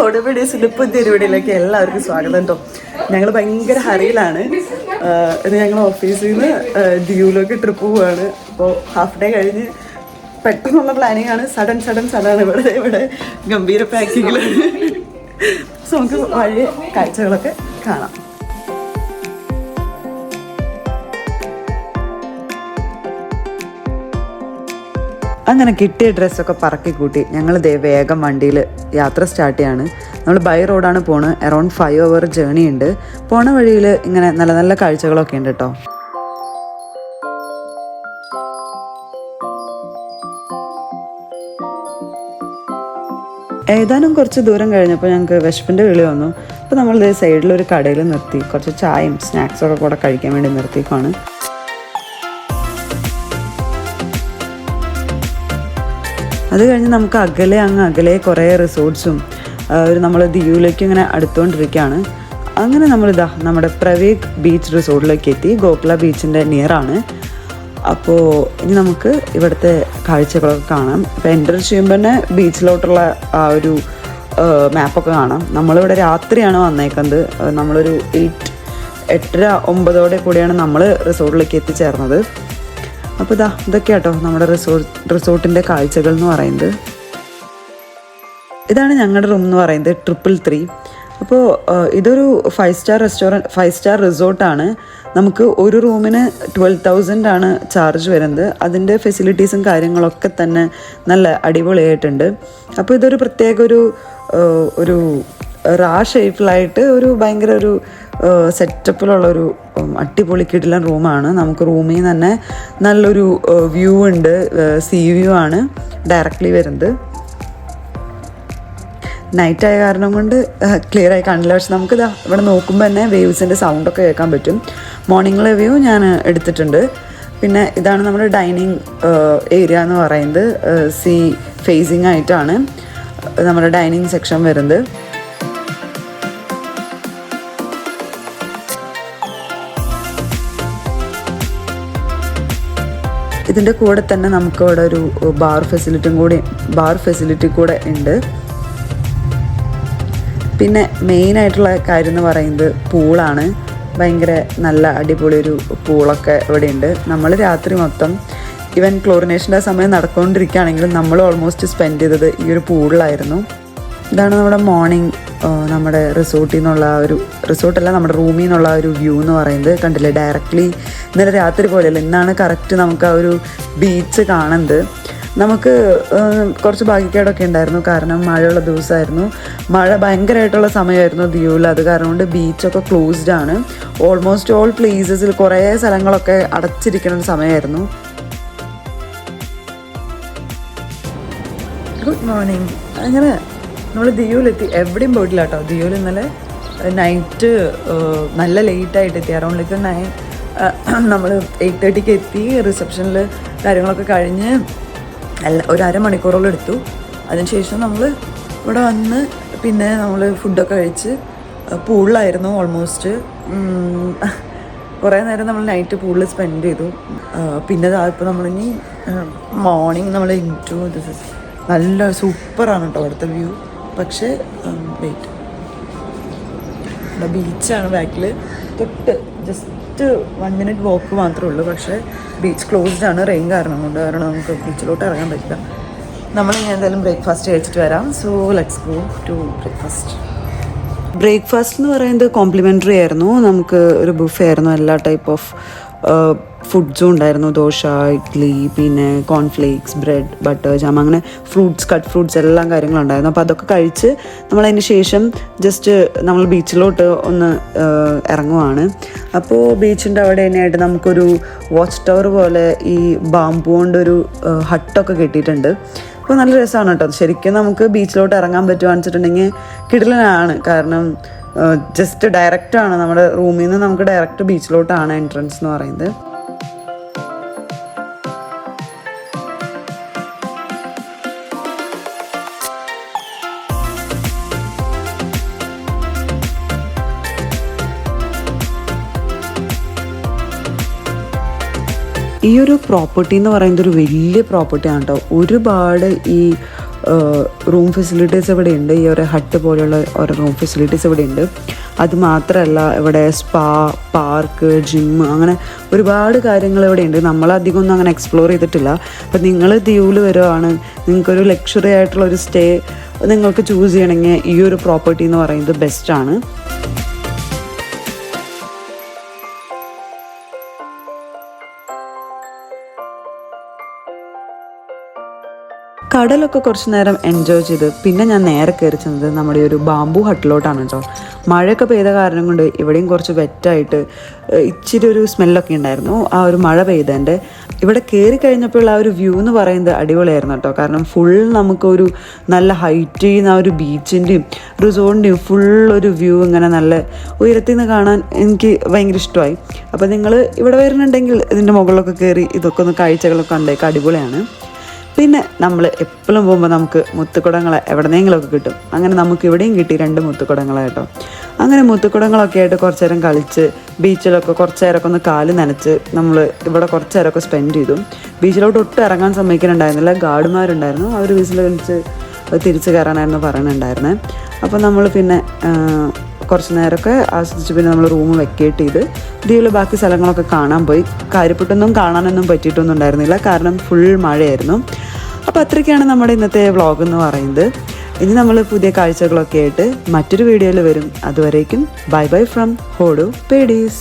ഓടപീഡിയസിൻ്റെ പുതിയ വീഡിയോയിലേക്ക് എല്ലാവർക്കും സ്വാഗതം കേട്ടോ. ഞങ്ങൾ ഭയങ്കര ഹറിയിലാണ്. ഇത് ഞങ്ങൾ ഓഫീസിൽ നിന്ന് ദിയുവിലേക്ക് ട്രിപ്പ് പോവുകയാണ്. അപ്പോൾ ഹാഫ് ഡേ കഴിഞ്ഞ് പെട്ടെന്നുള്ള പ്ലാനിങ് ആണ്. സഡൻ ഇവിടെ ഗംഭീര പാക്കിങ്ങിൽ. സോ നമുക്ക് വഴി കാഴ്ചകളൊക്കെ കാണാം. അങ്ങനെ കിട്ടിയ ഡ്രസ്സൊക്കെ പറക്കി കൂട്ടി ഞങ്ങൾ വേഗം വണ്ടിയിൽ യാത്ര സ്റ്റാർട്ട് ചെയ്യാണ്. നമ്മൾ ബൈ റോഡാണ് പോണ്. അറൗണ്ട് 5 hour ജേർണി ഉണ്ട്. പോണ വഴിയിൽ ഇങ്ങനെ നല്ല നല്ല കാഴ്ചകളൊക്കെ ഉണ്ട് കേട്ടോ. ഏതാനും കുറച്ച് ദൂരം കഴിഞ്ഞപ്പോൾ ഞങ്ങൾക്ക് വിശപ്പിൻ്റെ വിളി വന്നു. അപ്പോൾ നമ്മൾ സൈഡിലൊരു കടയിൽ നിർത്തി കുറച്ച് ചായയും സ്നാക്സൊക്കെ കൂടെ കഴിക്കാൻ വേണ്ടി നിർത്തിക്കാണ്. അത് കഴിഞ്ഞ് നമുക്ക് അകലെ കുറേ റിസോർട്ട്സും നമ്മൾ ദിയുവിലേക്ക് ഇങ്ങനെ അടുത്തുകൊണ്ടിരിക്കുകയാണ്. അങ്ങനെ നമ്മളിതാ നമ്മുടെ പ്രവേഗ് ബീച്ച് റിസോർട്ടിലേക്ക് എത്തി. ഗോകുല ബീച്ചിൻ്റെ നിയറാണ്. അപ്പോൾ ഇനി നമുക്ക് ഇവിടുത്തെ കാഴ്ചകളൊക്കെ കാണാം. ഇപ്പോൾ എൻ്റർ ചെയ്യുമ്പോൾ തന്നെ ബീച്ചിലോട്ടുള്ള ആ ഒരു മാപ്പൊക്കെ കാണാം. നമ്മളിവിടെ രാത്രിയാണ് വന്നേക്കുന്നത്. നമ്മളൊരു 8:30-9 കൂടിയാണ് നമ്മൾ റിസോർട്ടിലേക്ക് എത്തിച്ചേർന്നത്. അപ്പോൾ ഇതൊക്കെ കേട്ടോ നമ്മുടെ റിസോർട്ടിൻ്റെ കാഴ്ചകൾ എന്ന് പറയുന്നത്. ഇതാണ് ഞങ്ങളുടെ റൂം എന്ന് പറയുന്നത് 333. അപ്പോൾ ഇതൊരു 5 സ്റ്റാർ റിസോർട്ടാണ്. നമുക്ക് ഒരു റൂമിന് 12,000 ആണ് ചാർജ് വരുന്നത്. അതിൻ്റെ ഫെസിലിറ്റീസും കാര്യങ്ങളൊക്കെ തന്നെ നല്ല അടിപൊളിയായിട്ടുണ്ട്. അപ്പോൾ ഇതൊരു പ്രത്യേക ഒരു ഷേപ്പിലായിട്ട് ഒരു ഭയങ്കര ഒരു സെറ്റപ്പിലുള്ളൊരു അടിപൊളി കിടിലൻ റൂമാണ്. നമുക്ക് റൂമിൽ നിന്ന് തന്നെ നല്ലൊരു വ്യൂ ഉണ്ട്. സീ വ്യൂ ആണ് ഡയറക്റ്റ്ലി വരുന്നത്. നൈറ്റായ കാരണം കൊണ്ട് ക്ലിയർ ആയി കാണില്ല. പക്ഷെ നമുക്ക് ഇവിടെ നോക്കുമ്പോൾ തന്നെ വേവ്സിൻ്റെ സൗണ്ടൊക്കെ കേൾക്കാൻ പറ്റും. മോർണിംഗിലെ വ്യൂ ഞാൻ എടുത്തിട്ടുണ്ട്. പിന്നെ ഇതാണ് നമ്മുടെ ഡൈനിങ് ഏരിയ എന്ന് പറയുന്നത്. സീ ഫേസിങ് ആയിട്ടാണ് നമ്മുടെ ഡൈനിങ് സെക്ഷൻ വരുന്നത്. ഇതിൻ്റെ കൂടെ തന്നെ നമുക്ക് ഇവിടെ ഒരു ബാർ ഫെസിലിറ്റി കൂടെ ഉണ്ട്. പിന്നെ മെയിനായിട്ടുള്ള കാര്യം എന്ന് പറയുന്നത് പൂളാണ്. ഭയങ്കര നല്ല അടിപൊളി ഒരു പൂളൊക്കെ ഇവിടെ ഉണ്ട്. നമ്മൾ രാത്രി മൊത്തം ഈവൻ ക്ലോറിനേഷൻ്റെ സമയം നടന്നുകൊണ്ടിരിക്കുകയാണെങ്കിലും നമ്മൾ ഓൾമോസ്റ്റ് സ്പെൻഡ് ചെയ്തത് ഈ ഒരു പൂളിലായിരുന്നു. ഇതാണ് നമ്മുടെ മോർണിംഗ് നമ്മുടെ റിസോർട്ടിൽ നിന്നുള്ള റിസോർട്ടല്ല നമ്മുടെ റൂമിൽ നിന്നുള്ള ഒരു വ്യൂ എന്ന് പറയുന്നത്. കണ്ടില്ലേ, ഡയറക്റ്റ്ലി ഇന്നലെ രാത്രി പോലെയല്ല, ഇന്നാണ് കറക്റ്റ് നമുക്ക് ആ ഒരു ബീച്ച് കാണുന്നത്. നമുക്ക് കുറച്ച് ഭാഗ്യക്കേടൊക്കെ ഉണ്ടായിരുന്നു. കാരണം മഴയുള്ള ദിവസമായിരുന്നു. മഴ ഭയങ്കരമായിട്ടുള്ള സമയമായിരുന്നു ദിയുവിൽ. അത് കാരണം കൊണ്ട് ബീച്ചൊക്കെ ക്ലോസ്ഡ് ആണ്. ഓൾമോസ്റ്റ് ഓൾ പ്ലേസസിൽ കുറേ സ്ഥലങ്ങളൊക്കെ അടച്ചിരിക്കുന്ന ഒരു സമയമായിരുന്നു. Good morning. അങ്ങനെ നമ്മൾ ദിയുവിലെത്തി. എവിടെയും പോയിട്ടില്ല കേട്ടോ. ദിയുവിൽ ഇന്നലെ നൈറ്റ് നല്ല ലേറ്റായിട്ട് എത്തി. അറൗണ്ട് 9 നമ്മൾ 8:30 എത്തി. റിസപ്ഷനിൽ കാര്യങ്ങളൊക്കെ കഴിഞ്ഞ് ഒരു അരമണിക്കൂറോളം എടുത്തു. അതിനുശേഷം നമ്മൾ ഇവിടെ വന്ന് പിന്നെ നമ്മൾ ഫുഡൊക്കെ കഴിച്ച് പൂളിലായിരുന്നു ഓൾമോസ്റ്റ്. കുറേ നേരം നമ്മൾ നൈറ്റ് പൂളിൽ സ്പെൻഡ് ചെയ്തു. പിന്നെ ഇപ്പോൾ നമ്മളിനി മോർണിംഗ് നമ്മൾ നല്ല സൂപ്പറാണ് കേട്ടോ അവിടുത്തെ വ്യൂ. പക്ഷേ വെയിറ്റ്, ഇവിടെ ബീച്ചാണ് ബാക്കിൽ. തൊട്ട് ജസ്റ്റ് 1 minute വാക്ക് മാത്രമേ ഉള്ളൂ. പക്ഷേ ബീച്ച് ക്ലോസ്ഡ് ആണ് റെയിൻ കാരണം നമുക്ക് ബീച്ചിലോട്ട് ഇറങ്ങാൻ പറ്റില്ല. നമ്മളിനി എന്തായാലും ബ്രേക്ക്ഫാസ്റ്റ് കഴിച്ചിട്ട് വരാം. So let's go to breakfast എന്ന് പറയുന്നത് കോംപ്ലിമെൻ്ററി ആയിരുന്നു. നമുക്ക് ഒരു ബുഫേ ആയിരുന്നു. എല്ലാ ടൈപ്പ് ഓഫ് ഫുഡ്സും ഉണ്ടായിരുന്നു. ദോശ, ഇഡ്ഡലി, പിന്നെ കോൺഫ്ലേക്സ്, ബ്രെഡ്, ബട്ടർ, ജാം, അങ്ങനെ കട്ട് ഫ്രൂട്ട്സ് എല്ലാം കാര്യങ്ങളുണ്ടായിരുന്നു. അപ്പോൾ അതൊക്കെ കഴിച്ച് നമ്മളതിന് ശേഷം ജസ്റ്റ് നമ്മൾ ബീച്ചിലോട്ട് ഒന്ന് ഇറങ്ങുവാണ്. അപ്പോൾ ബീച്ചിൻ്റെ അവിടെ തന്നെയായിട്ട് നമുക്കൊരു വാച്ച് ടവർ പോലെ ഈ ബാമ്പു കൊണ്ടൊരു ഹട്ടൊക്കെ കെട്ടിയിട്ടുണ്ട്. അപ്പോൾ നല്ല രസമാണ് കേട്ടോ. ശരിക്കും നമുക്ക് ബീച്ചിലോട്ട് ഇറങ്ങാൻ പറ്റുകയെന്ന് വെച്ചിട്ടുണ്ടെങ്കിൽ കിടിലനാണ്. കാരണം ജസ്റ്റ് ഡയറക്റ്റാണ് നമ്മുടെ റൂമിൽ നിന്ന് നമുക്ക് ഡയറക്റ്റ് ബീച്ചിലോട്ടാണ് എൻട്രൻസ് എന്ന് പറയുന്നത്. ഈ ഒരു പ്രോപ്പർട്ടി എന്ന് പറയുന്നത് ഒരു വലിയ പ്രോപ്പർട്ടിയാണ് കേട്ടോ. ഒരുപാട് ഈ റൂം ഫെസിലിറ്റീസ് ഇവിടെ ഉണ്ട്. ഈ ഒരു ഹട്ട് പോലെയുള്ള ഓരോ റൂം ഫെസിലിറ്റീസ് ഇവിടെ ഉണ്ട്. അതുമാത്രമല്ല ഇവിടെ സ്പാ, പാർക്ക്, ജിം, അങ്ങനെ ഒരുപാട് കാര്യങ്ങൾ ഇവിടെ ഉണ്ട്. നമ്മളധികം ഒന്നും അങ്ങനെ എക്സ്പ്ലോർ ചെയ്തിട്ടില്ല. അപ്പം നിങ്ങൾ ദ്വീപിൽ വരുവാണ്, നിങ്ങൾക്കൊരു ലക്ഷറി ആയിട്ടുള്ളൊരു സ്റ്റേ നിങ്ങൾക്ക് ചൂസ് ചെയ്യണമെങ്കിൽ ഈ ഒരു പ്രോപ്പർട്ടി എന്ന് പറയുന്നത് ബെസ്റ്റാണ്. കടലൊക്കെ കുറച്ച് നേരം എൻജോയ് ചെയ്ത് പിന്നെ ഞാൻ നേരെ കയറി ചെന്നത് നമ്മുടെ ഒരു ബാംബു ഹട്ടിലോട്ടാണ് കേട്ടോ. മഴയൊക്കെ പെയ്ത കാരണം കൊണ്ട് ഇവിടെയും കുറച്ച് വെറ്റായിട്ട് ഇച്ചിരി ഒരു സ്മെല്ലൊക്കെ ഉണ്ടായിരുന്നു ആ ഒരു മഴ പെയ്തതിൻ്റെ. ഇവിടെ കയറി കഴിഞ്ഞപ്പോൾ ആ ഒരു വ്യൂ എന്ന് പറയുന്നത് അടിപൊളിയായിരുന്നു കേട്ടോ. കാരണം ഫുൾ നമുക്കൊരു നല്ല ഹൈറ്റ് ചെയ്യുന്ന ആ ഒരു ബീച്ചിൻ്റെയും റിസോർട്ടിൻ്റെയും ഫുൾ ഒരു വ്യൂ ഇങ്ങനെ നല്ല ഉയരത്തിൽ നിന്ന് കാണാൻ എനിക്ക് ഭയങ്കര ഇഷ്ടമായി. അപ്പോൾ നിങ്ങൾ ഇവിടെ വരുന്നുണ്ടെങ്കിൽ ഇതിൻ്റെ മുകളിലൊക്കെ കയറി ഇതൊക്കെ ഒന്ന് കാഴ്ചകളൊക്കെ കണ്ടേക്കാം, അടിപൊളിയാണ്. പിന്നെ നമ്മൾ എപ്പോഴും പോകുമ്പോൾ നമുക്ക് മുത്തുക്കുടങ്ങൾ എവിടെന്നെങ്കിലുമൊക്കെ കിട്ടും. അങ്ങനെ നമുക്ക് ഇവിടെയും കിട്ടി 2 മുത്തുക്കുടങ്ങൾ കേട്ടോ. അങ്ങനെ മുത്തുക്കുടങ്ങളൊക്കെ ആയിട്ട് കുറച്ച് നേരം കളിച്ച് ബീച്ചിലൊക്കെ കുറച്ച് നേരമൊക്കെ ഒന്ന് കാല് നനച്ച് നമ്മൾ ഇവിടെ കുറച്ച് നേരമൊക്കെ സ്പെൻഡ് ചെയ്തു. ബീച്ചിലോട്ട് ഒട്ടും ഇറങ്ങാൻ സമ്മതിക്കുന്നുണ്ടായിരുന്നില്ല. ഗാർഡുമാരുണ്ടായിരുന്നു, അവർ വിസിൽ കളിച്ച് തിരിച്ച് കയറാനായിരുന്നു പറയുന്നുണ്ടായിരുന്നത്. അപ്പോൾ നമ്മൾ പിന്നെ കുറച്ച് നേരമൊക്കെ ആസ്വദിച്ച് പിന്നെ നമ്മൾ റൂം വെക്കേറ്റ് ചെയ്ത് ദ്വീപിൽ ബാക്കി സ്ഥലങ്ങളൊക്കെ കാണാൻ പോയി. കാര്യപ്പെട്ടൊന്നും കാണാനൊന്നും പറ്റിയിട്ടൊന്നും ഉണ്ടായിരുന്നില്ല, കാരണം ഫുൾ മഴയായിരുന്നു. അപ്പോൾ അത്രയ്ക്കാണ് നമ്മുടെ ഇന്നത്തെ വ്ളോഗ് എന്ന് പറയുന്നത്. ഇനി നമ്മൾ പുതിയ കാഴ്ചകളൊക്കെ ആയിട്ട് മറ്റൊരു വീഡിയോയിൽ വരും. അതുവരേക്കും ബൈ ബൈ ഫ്രം ഹോഡു പേഡീസ്.